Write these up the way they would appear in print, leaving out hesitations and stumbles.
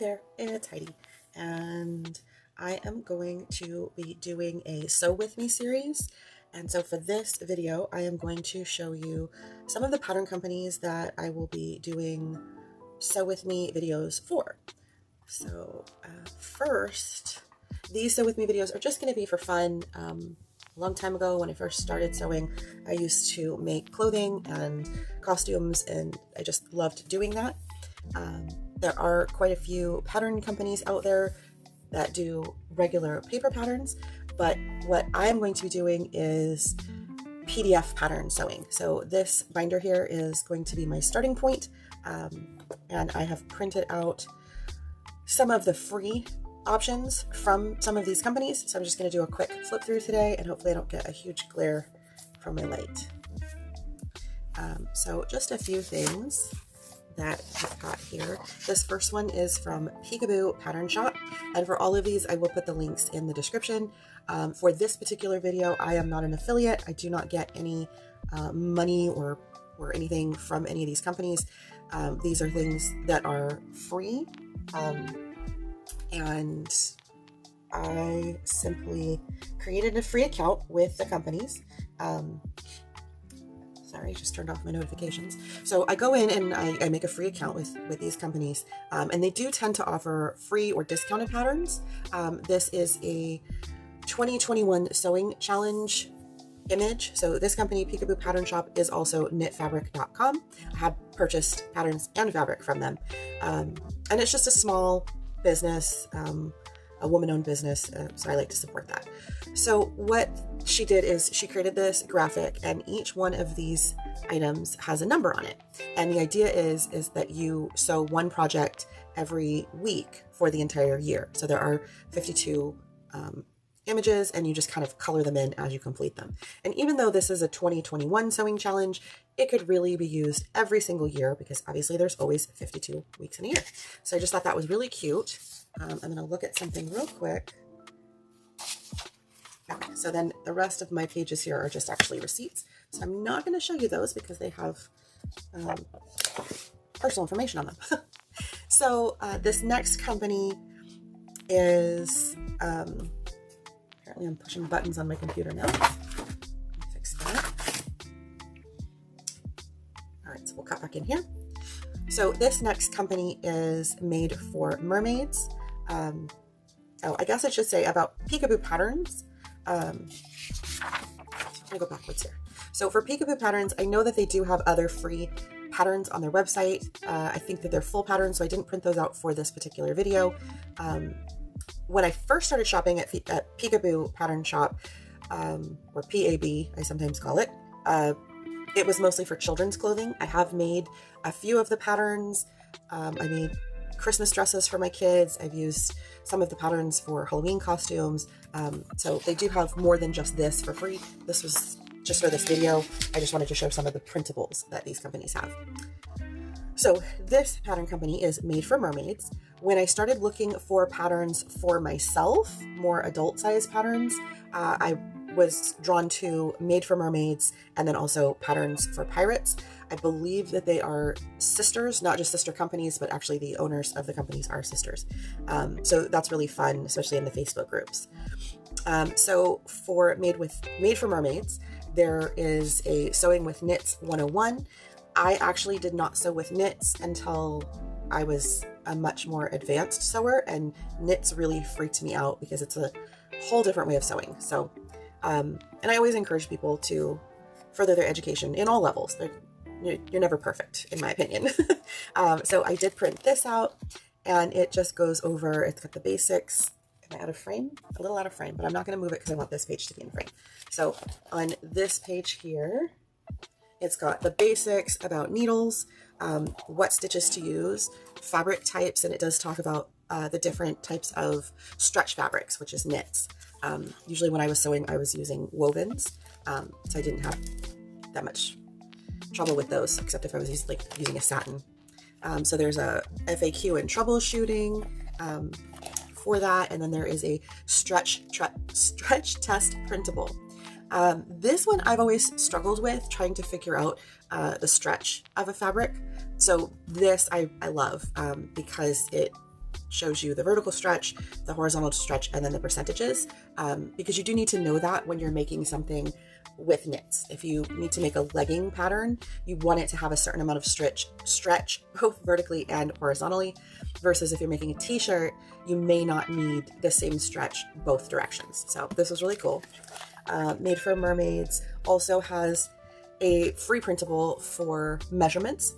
there, it's Heidi, and I am going to be doing a Sew With Me series. And so for this video, I am going to show you some of the pattern companies that I will be doing Sew With Me videos for. So first, these Sew With Me videos are just going to be for fun. A long time ago when I first started sewing, I used to make clothing and costumes, and I just loved doing that. There are quite a few pattern companies out there that do regular paper patterns, but what I'm going to be doing is PDF pattern sewing. So this binder here is going to be my starting point, and I have printed out some of the free options from some of these companies. So I'm just going to do a quick flip through today, and hopefully I don't get a huge glare from my light. So just a few things that I've got here. This first one is from Peekaboo Pattern Shop, and for all of these I will put the links in the description. For this particular video, I am not an affiliate. I do not get any money or anything from any of these companies. These are things that are free, and I simply created a free account with the companies. Sorry, just turned off my notifications. So I go in and I make a free account with these companies, and they do tend to offer free or discounted patterns. This is a 2021 sewing challenge image. So this company, Peekaboo Pattern Shop, is also knitfabric.com. I have purchased patterns and fabric from them. And it's just a small business, a woman-owned business, so I like to support that. So what she did is she created this graphic, and each one of these items has a number on it. And the idea is that you sew one project every week for the entire year. So there are 52 images, and you just kind of color them in as you complete them. And even though this is a 2021 sewing challenge, it could really be used every single year, because obviously there's always 52 weeks in a year. So I just thought that was really cute. I'm going to look at something real quick. Okay, so then the rest of my pages here are just actually receipts. So I'm not going to show you those because they have personal information on them. So this next company is, apparently I'm pushing buttons on my computer now. Let me fix that. All right, so we'll cut back in here. So this next company is made for mermaids. I guess I should say about Peekaboo Patterns. I'm gonna go backwards here. So for Peekaboo Patterns, I know that they do have other free patterns on their website. I think that they're full patterns, so I didn't print those out for this particular video. When I first started shopping at Peekaboo Pattern Shop, or PAB, I sometimes call it, it was mostly for children's clothing. I have made a few of the patterns. I made Christmas dresses for my kids. I've used some of the patterns for Halloween costumes. So they do have more than just this for free. This was just for this video. I just wanted to show some of the printables that these companies have. So this pattern company is Made for Mermaids. When I started looking for patterns for myself, more adult size patterns, I was drawn to Made for Mermaids, and then also patterns for pirates. I believe that they are sisters, not just sister companies, but actually the owners of the companies are sisters. So that's really fun, especially in the Facebook groups. So for Made for Mermaids, there is a Sewing with Knits 101. I actually did not sew with knits until I was a much more advanced sewer, and knits really freaked me out because it's a whole different way of sewing. So and I always encourage people to further their education in all levels. You're never perfect, in my opinion. So I did print this out, and it just goes over, it's got the basics. Am I out of frame? A little out of frame, but I'm not going to move it because I want this page to be in frame. So on this page here, it's got the basics about needles, what stitches to use, fabric types, and it does talk about the different types of stretch fabrics, which is knits. Usually when I was sewing, I was using wovens, so I didn't have that much trouble with those, except if I was using a satin. So there's a FAQ and troubleshooting for that, and then there is a stretch test printable. This one I've always struggled with, trying to figure out the stretch of a fabric. So this I love because it shows you the vertical stretch, the horizontal stretch, and then the percentages, because you do need to know that when you're making something with knits. If you need to make a legging pattern, you want it to have a certain amount of stretch both vertically and horizontally, versus if you're making a t-shirt, you may not need the same stretch both directions. So this was really cool. Made for Mermaids also has a free printable for measurements.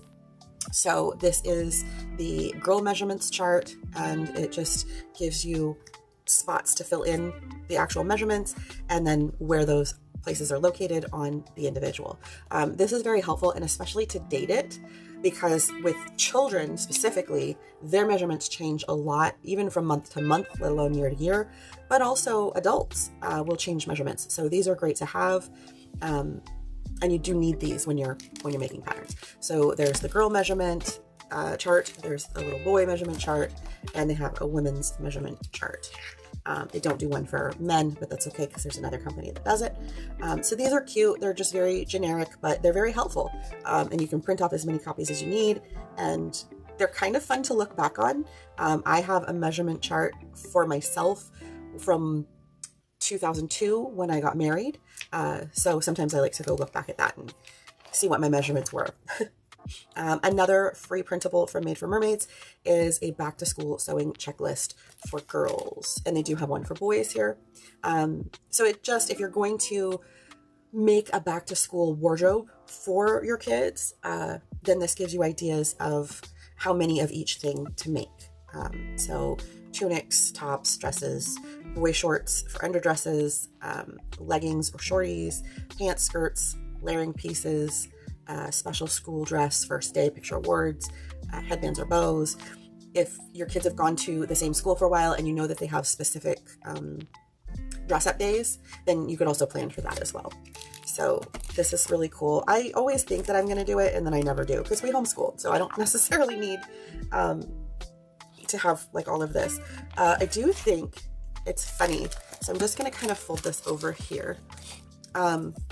So this is the girl measurements chart, and it just gives you spots to fill in the actual measurements and then where those places are located on the individual. This is very helpful, and especially to date it, because with children specifically, their measurements change a lot, even from month to month, let alone year to year, but also adults will change measurements. So these are great to have. And you do need these when you're making patterns. So there's the girl measurement chart, there's a little boy measurement chart, and they have a women's measurement chart. They don't do one for men, but that's okay because there's another company that does it. So these are cute. They're just very generic, but they're very helpful. And you can print off as many copies as you need, and they're kind of fun to look back on. I have a measurement chart for myself from 2002 when I got married. So sometimes I like to go look back at that and see what my measurements were. Another free printable from Made for Mermaids is a back to school sewing checklist for girls. And they do have one for boys here. So it just, if you're going to make a back to school wardrobe for your kids, then this gives you ideas of how many of each thing to make. So tunics, tops, dresses, boy shorts for underdresses, leggings or shorties, pants, skirts, layering pieces, special school dress for stay picture awards, headbands or bows. If your kids have gone to the same school for a while and you know that they have specific dress up days, then you could also plan for that as well. So this is really cool. I always think that I'm going to do it, and then I never do because we homeschool. So I don't necessarily need to have like all of this. I do think it's funny. So I'm just going to kind of fold this over here.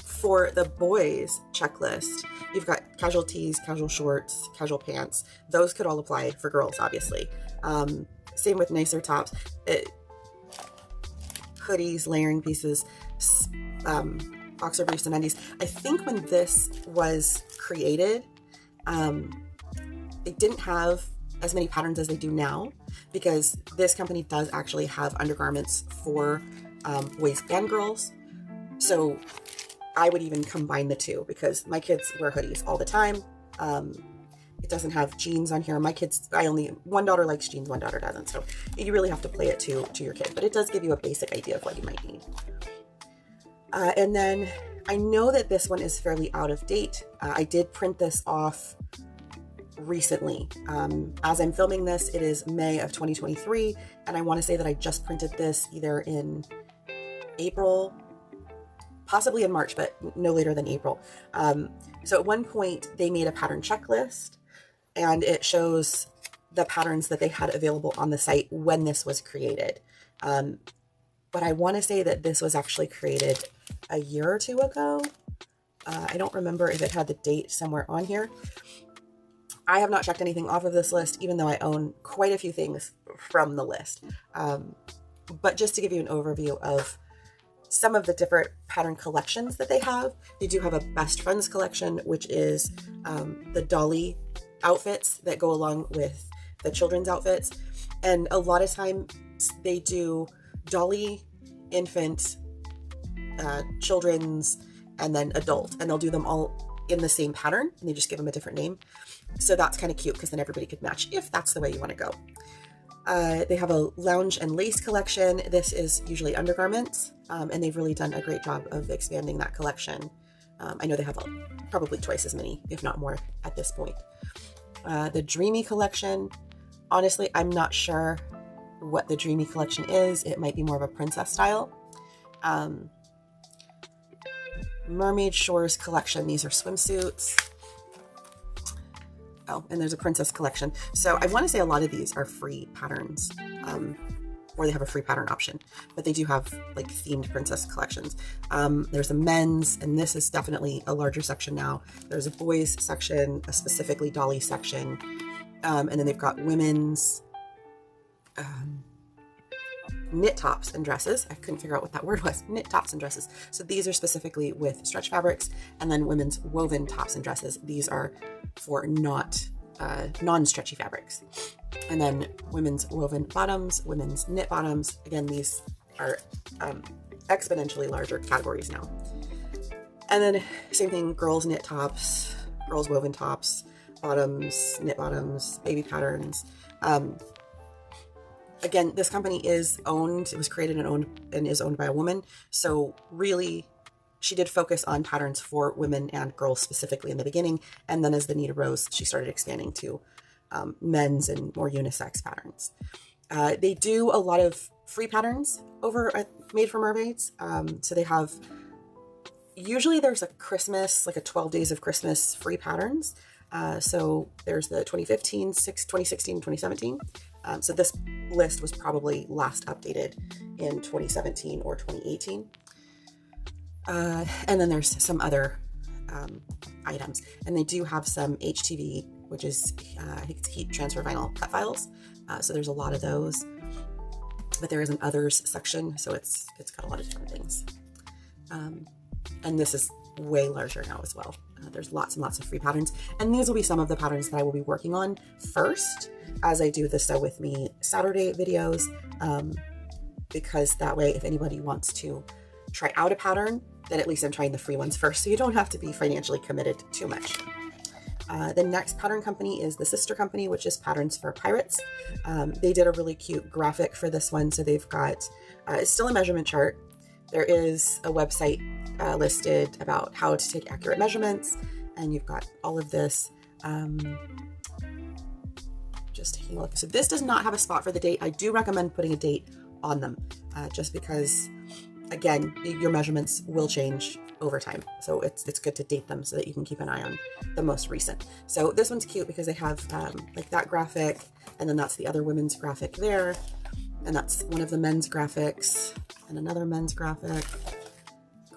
For the boys checklist, you've got casual tees, casual shorts, casual pants. Those could all apply for girls, obviously. Same with nicer tops, hoodies, layering pieces, boxer briefs and undies. I think when this was created, they didn't have as many patterns as they do now, because this company does actually have undergarments for boys and girls. So I would even combine the two, because my kids wear hoodies all the time. It doesn't have jeans on here. My kids, one daughter likes jeans, one daughter doesn't. So you really have to play it to your kid, but it does give you a basic idea of what you might need. And then I know that this one is fairly out of date. I did print this off recently. As I'm filming this, it is May of 2023, and I want to say that I just printed this either in April, possibly in March, but no later than April. So at one point they made a pattern checklist, and it shows the patterns that they had available on the site when this was created. But I want to say that this was actually created a year or two ago. I don't remember if it had the date somewhere on here. I have not checked anything off of this list, even though I own quite a few things from the list. But just to give you an overview of some of the different pattern collections that they do have a best friends collection, which is the dolly outfits that go along with the children's outfits. And a lot of times they do dolly, infant, children's, and then adult, and they'll do them all in the same pattern, and they just give them a different name. So that's kind of cute, because then everybody could match if that's the way you want to go. They have a lounge and lace collection. This is usually undergarments, and they've really done a great job of expanding that collection. I know they have probably twice as many, if not more, at this point. The Dreamy collection, honestly, I'm not sure what the Dreamy collection is. It might be more of a princess style. Mermaid Shores collection, these are swimsuits. Oh, and there's a princess collection. So I want to say a lot of these are free patterns, or they have a free pattern option, but they do have like themed princess collections. There's a men's, and this is definitely a larger section now. There's a boys section, a specifically dolly section, and then they've got women's, knit tops and dresses. I couldn't figure out what that word was. Knit tops and dresses. So these are specifically with stretch fabrics, and then women's woven tops and dresses. These are for not non-stretchy fabrics. And then women's woven bottoms, women's knit bottoms. Again, these are exponentially larger categories now. And then same thing, girls knit tops, girls woven tops, bottoms, knit bottoms, baby patterns. Again, this company is owned, it was created and is owned by a woman. So really, she did focus on patterns for women and girls specifically in the beginning. And then as the need arose, she started expanding to men's and more unisex patterns. They do a lot of free patterns over at Made for Mermaids. So they have, usually there's a Christmas, like a 12 days of Christmas free patterns. So there's the 2015, 2016, 2017. So this list was probably last updated in 2017 or 2018. And then there's some other items. And they do have some HTV, which is I think it's heat transfer vinyl cut files. So there's a lot of those. But there is an others section, so it's got a lot of different things. And this is way larger now as well. There's lots and lots of free patterns, and these will be some of the patterns that I will be working on first as I do the Sew With Me Saturday videos, because that way if anybody wants to try out a pattern, then at least I'm trying the free ones first, so you don't have to be financially committed too much. The next pattern company is the sister company, which is Patterns for Pirates. They did a really cute graphic for this one, so they've got, it's still a measurement chart. There is a website listed about how to take accurate measurements, and you've got all of this. Just taking a look. So this does not have a spot for the date. I do recommend putting a date on them, just because, again, your measurements will change over time. So it's good to date them so that you can keep an eye on the most recent. So this one's cute because they have like that graphic, and then that's the other women's graphic there. And that's one of the men's graphics, and another men's graphic,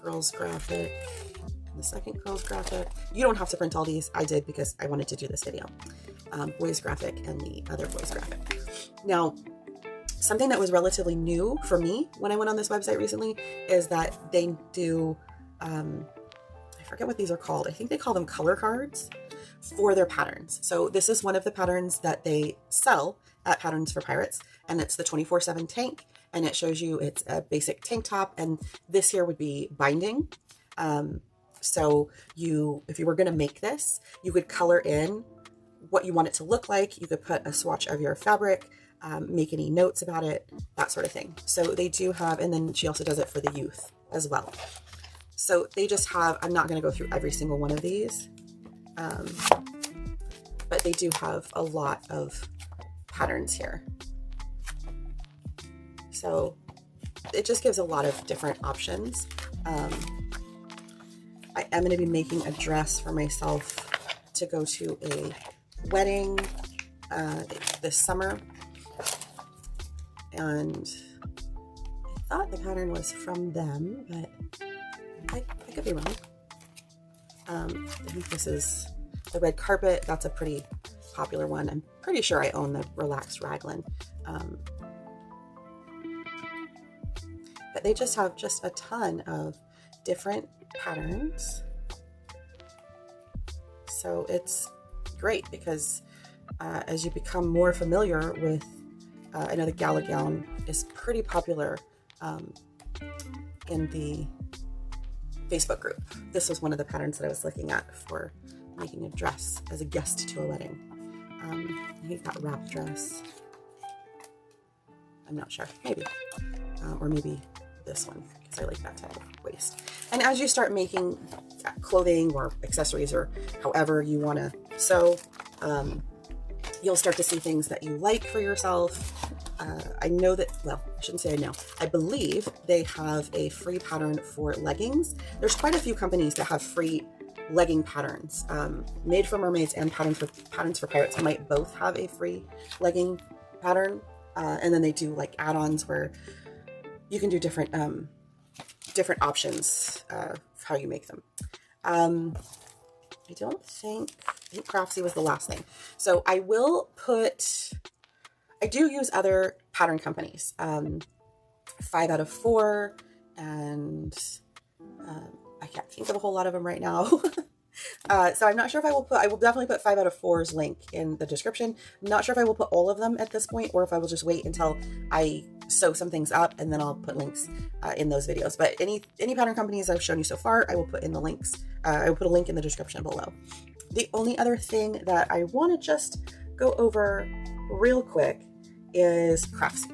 girls graphic, and the second girls graphic. You don't have to print all these. I did because I wanted to do this video. Boys graphic and the other boys graphic. Now, something that was relatively new for me when I went on this website recently is that they do, I forget what these are called. I think they call them color cards for their patterns. So this is one of the patterns that they sell at Patterns for Pirates, and it's the 24/7 tank, and it shows you it's a basic tank top, and this here would be binding. So if you were going to make this, you could color in what you want it to look like. You could put a swatch of your fabric, make any notes about it, that sort of thing. So they do have, and then she also does it for the youth as well. So they just have, I'm not going to go through every single one of these, but they do have a lot of patterns here. So it just gives a lot of different options. I am going to be making a dress for myself to go to a wedding this summer, and I thought the pattern was from them, but I could be wrong. I think this is the red carpet. That's a pretty popular one. I'm pretty sure I own the relaxed raglan. But they just have just a ton of different patterns. So it's great because as you become more familiar with, I know the gala gown is pretty popular in the Facebook group. This was one of the patterns that I was looking at for making a dress as a guest to a wedding. I think that wrap dress. I'm not sure, maybe. Or maybe this one, because I like that type of waist. And as you start making clothing or accessories or however you want to sew, you'll start to see things that you like for yourself. I know that, well, I shouldn't say I know. I believe they have a free pattern for leggings. There's quite a few companies that have free legging patterns. Made for Mermaids and Patterns for Pirates might both have a free legging pattern. And then they do like add-ons where you can do different options of how you make them. I think Craftsy was the last thing. So I I do use other pattern companies, 5 out of 4, and I can't think of a whole lot of them right now. So I'm not sure if I will definitely put 5 out of 4's link in the description. I'm not sure if I will put all of them at this point, or if I will just wait until I sew some things up and then I'll put links in those videos. But any pattern companies I've shown you so far, I will put in the links. I will put a link in the description below. The only other thing that I want to just go over real quick is Craftsy.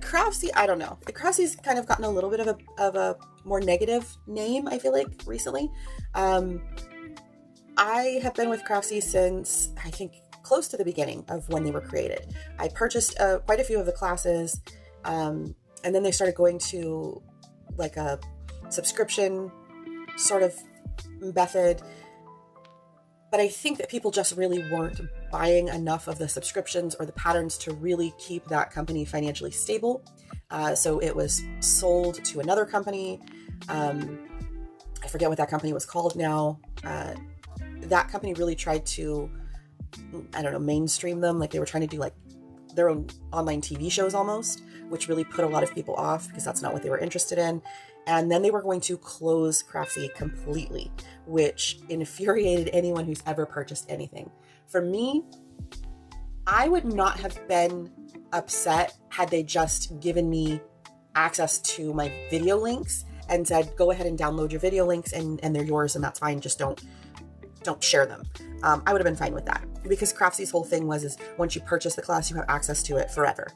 Craftsy, I don't know. Crafty's kind of gotten a little bit of a more negative name, I feel like, recently. I have been with Craftsy since, I think, close to the beginning of when they were created. I purchased quite a few of the classes, and then they started going to like a subscription sort of method. But I think that people just really weren't buying enough of the subscriptions or the patterns to really keep that company financially stable. So it was sold to another company. I forget what that company was called now. That company really tried to, I don't know, mainstream them. Like they were trying to do like their own online TV shows almost, which really put a lot of people off because that's not what they were interested in. And then they were going to close Craftsy completely, which infuriated anyone who's ever purchased anything. For me, I would not have been upset had they just given me access to my video links and said, go ahead and download your video links and they're yours and that's fine. Just don't share them. I would have been fine with that because Craftsy's whole thing is once you purchase the class, you have access to it forever.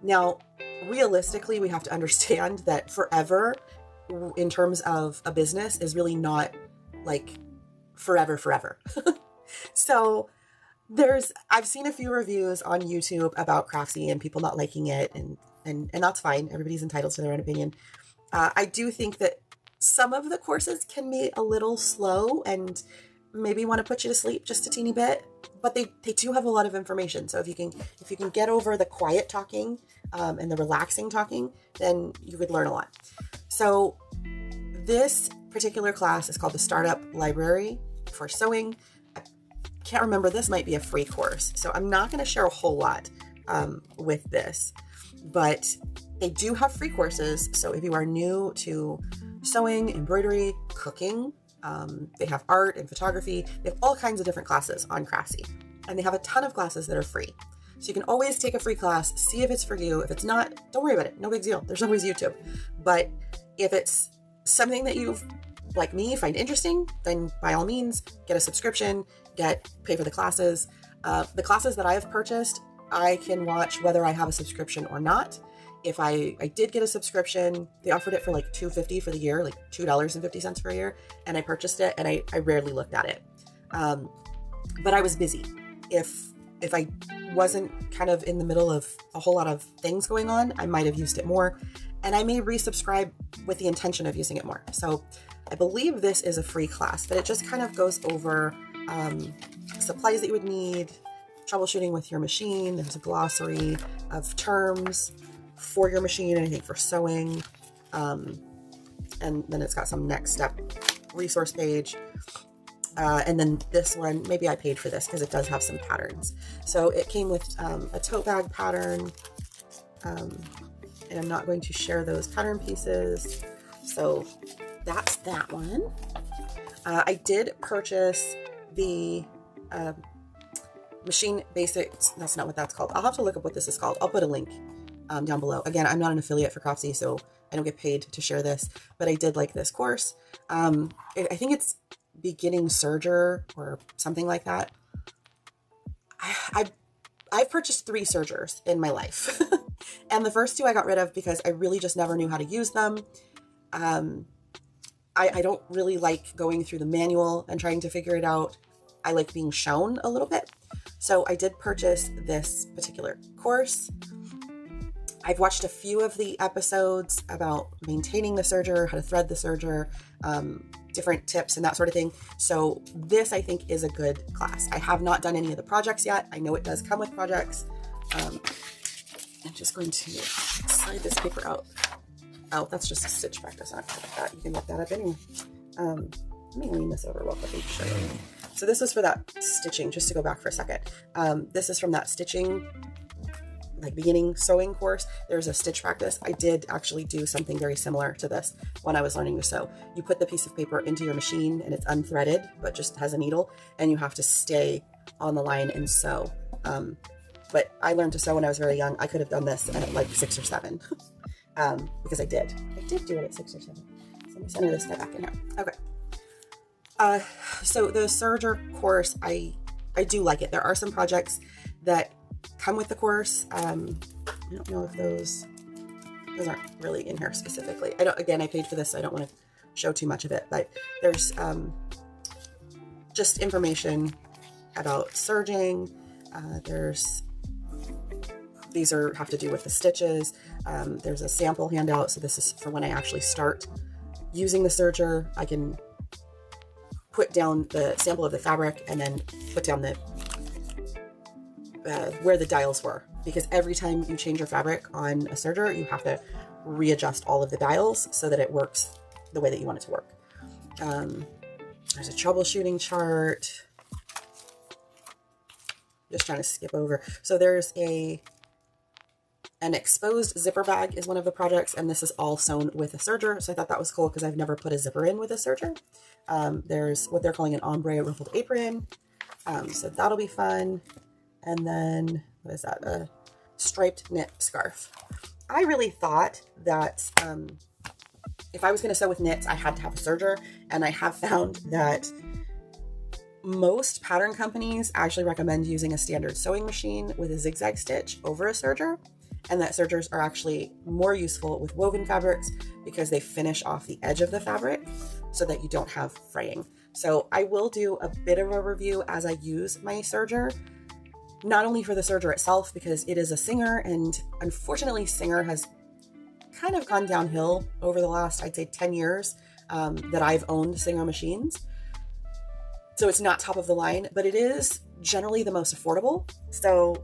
Now, realistically, we have to understand that forever in terms of a business is really not like forever. So I've seen a few reviews on YouTube about Craftsy and people not liking it, and that's fine. Everybody's entitled to their own opinion. I do think that some of the courses can be a little slow and maybe want to put you to sleep just a teeny bit, but they do have a lot of information. So if you can get over the quiet talking and the relaxing talking, then you would learn a lot. So this particular class is called the Startup Library for Sewing. I can't remember, this might be a free course, so I'm not going to share a whole lot with this, but they do have free courses. So if you are new to sewing, embroidery, cooking, they have art and photography. They have all kinds of different classes on Craftsy, and they have a ton of classes that are free. So you can always take a free class, see if it's for you. If it's not, don't worry about it. No big deal. There's always YouTube. But if it's something that you, like me, find interesting, then by all means, get a subscription, pay for the classes. The classes that I have purchased, I can watch whether I have a subscription or not. If I did get a subscription, they offered it for like $2.50 for the year, like $2.50 for a year. And I purchased it and I rarely looked at it. But I was busy. If I wasn't kind of in the middle of a whole lot of things going on, I might have used it more, and I may resubscribe with the intention of using it more. So I believe this is a free class, but it just kind of goes over supplies that you would need, troubleshooting with your machine. There's a glossary of terms for your machine, and I think for sewing. And then it's got some next step resource page. And then this one, maybe I paid for this because it does have some patterns. So it came with a tote bag pattern, and I'm not going to share those pattern pieces. So that's that one. I did purchase the machine basics. That's not what that's called. I'll have to look up what this is called. I'll put a link down below. Again, I'm not an affiliate for Craftsy, so I don't get paid to share this, but I did like this course. I think it's beginning serger or something like that. I've purchased 3 sergers in my life and the first 2 I got rid of because I really just never knew how to use them. I don't really like going through the manual and trying to figure it out. I like being shown a little bit. So I did purchase this particular course. I've watched a few of the episodes about maintaining the serger, how to thread the serger, different tips and that sort of thing. So this, I think, is a good class. I have not done any of the projects yet. I know it does come with projects. I'm just going to slide this paper out. Oh, that's just a stitch practice. Not that. You can look that up anyway. Let me lean this over real quick and show you. So this was for that stitching, just to go back for a second. This is from that stitching, like beginning sewing course. There's a stitch practice. I did actually do something very similar to this when I was learning to sew. You put the piece of paper into your machine and it's unthreaded, but just has a needle, and you have to stay on the line and sew. But I learned to sew when I was very young. I could have done this at like 6 or 7 because I did do it at 6 or 7. So let me center this guy back in here. Okay. So the serger course, I do like it. There are some projects that come with the course. I don't know if those aren't really in here specifically. I paid for this, so I don't want to show too much of it, but there's just information about serging. These have to do with the stitches. There's a sample handout. So this is for when I actually start using the serger. I can put down the sample of the fabric and then put down the where the dials were, because every time you change your fabric on a serger, you have to readjust all of the dials so that it works the way that you want it to work. There's a troubleshooting chart. Just trying to skip over. So there's an exposed zipper bag is one of the projects, and this is all sewn with a serger. So I thought that was cool because I've never put a zipper in with a serger. There's what they're calling an ombre ruffled apron. So that'll be fun. And then, what is that? A striped knit scarf. I really thought that if I was going to sew with knits, I had to have a serger. And I have found that most pattern companies actually recommend using a standard sewing machine with a zigzag stitch over a serger. And that sergers are actually more useful with woven fabrics because they finish off the edge of the fabric so that you don't have fraying. So I will do a bit of a review as I use my serger. Not only for the serger itself, because it is a Singer, and unfortunately Singer has kind of gone downhill over the last, I'd say 10 years that I've owned Singer machines. So it's not top of the line, but it is generally the most affordable. So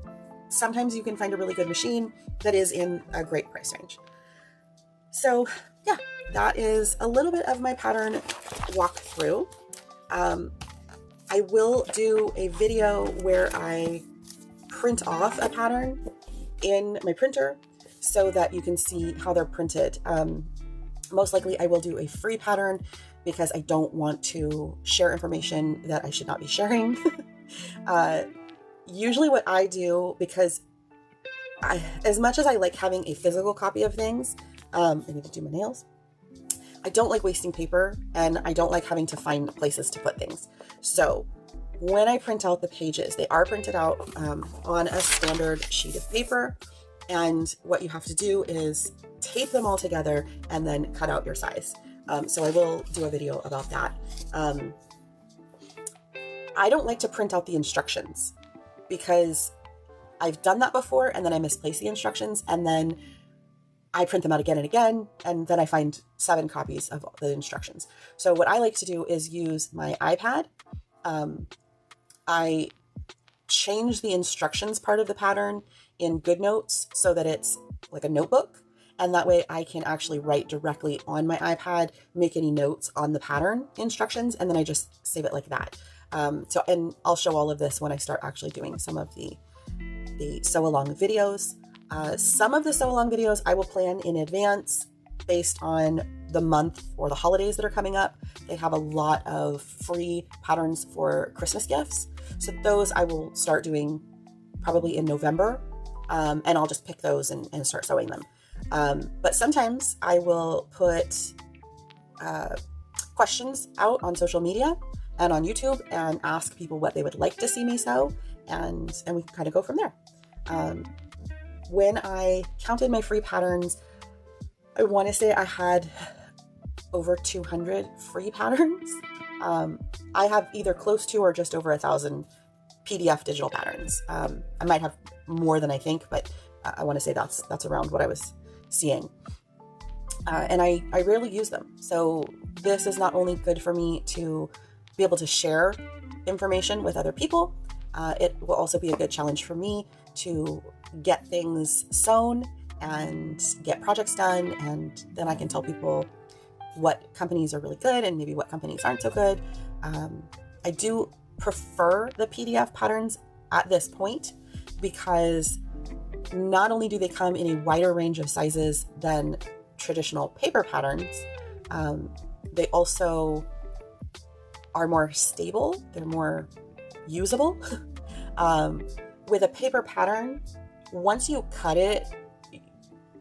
sometimes you can find a really good machine that is in a great price range. So yeah, that is a little bit of my pattern walkthrough. I will do a video where I print off a pattern in my printer so that you can see how they're printed. Most likely I will do a free pattern because I don't want to share information that I should not be sharing. Usually what I do, because as much as I like having a physical copy of things, I need to do my nails. I don't like wasting paper, and I don't like having to find places to put things. So when I print out the pages, they are printed out on a standard sheet of paper. And what you have to do is tape them all together and then cut out your size. So I will do a video about that. I don't like to print out the instructions because I've done that before and then I misplace the instructions and then I print them out again and again, and then I find 7 copies of the instructions. So what I like to do is use my iPad. I change the instructions part of the pattern in GoodNotes so that it's like a notebook. And that way I can actually write directly on my iPad, make any notes on the pattern instructions, and then I just save it like that. And I'll show all of this when I start actually doing some of the sew along videos. Some of the sew along videos I will plan in advance based on the month or the holidays that are coming up. They have a lot of free patterns for Christmas gifts. So those I will start doing probably in November. And I'll just pick those and start sewing them. But sometimes I will put questions out on social media and on YouTube and ask people what they would like to see me sew, and we can kind of go from there. When I counted my free patterns, I want to say I had over 200 free patterns. I have either close to or just over 1,000 PDF digital patterns. I might have more than I think, but I want to say that's around what I was seeing. And I rarely use them. So this is not only good for me to be able to share information with other people, it will also be a good challenge for me to get things sewn and get projects done, and then I can tell people what companies are really good and maybe what companies aren't so good. I do prefer the PDF patterns at this point because not only do they come in a wider range of sizes than traditional paper patterns, they also are more stable, they're more usable. With a paper pattern, once you cut it,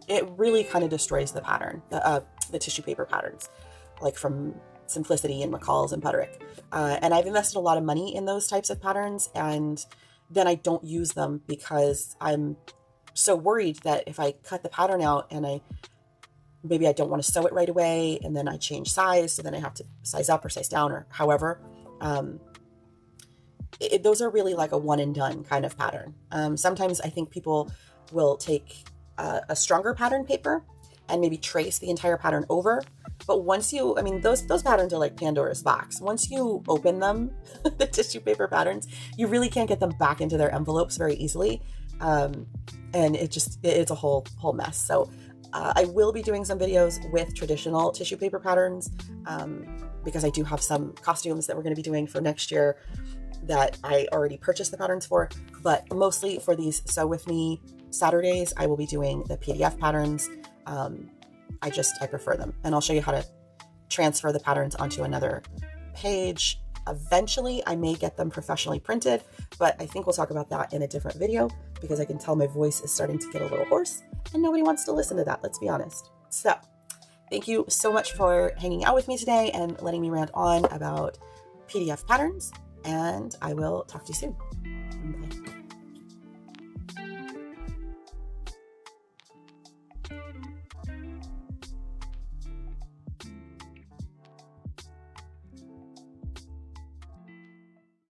it really kind of destroys the pattern, the tissue paper patterns, like from Simplicity and McCall's and Butterick. And I've invested a lot of money in those types of patterns, and then I don't use them because I'm so worried that if I cut the pattern out and maybe I don't want to sew it right away, and then I change size, so then I have to size up or size down or however. Those are really like a one and done kind of pattern. Sometimes I think people will take a stronger pattern paper and maybe trace the entire pattern over. But once you, I mean, those patterns are like Pandora's box. Once you open them, the tissue paper patterns, you really can't get them back into their envelopes very easily. And it's a whole mess. So I will be doing some videos with traditional tissue paper patterns because I do have some costumes that we're going to be doing for next year that I already purchased the patterns for. But mostly for these Sew With Me Saturdays, I will be doing the PDF patterns. I prefer them, and I'll show you how to transfer the patterns onto another page. Eventually, I may get them professionally printed, but I think we'll talk about that in a different video because I can tell my voice is starting to get a little hoarse and nobody wants to listen to that, let's be honest. So thank you so much for hanging out with me today and letting me rant on about PDF patterns, and I will talk to you soon.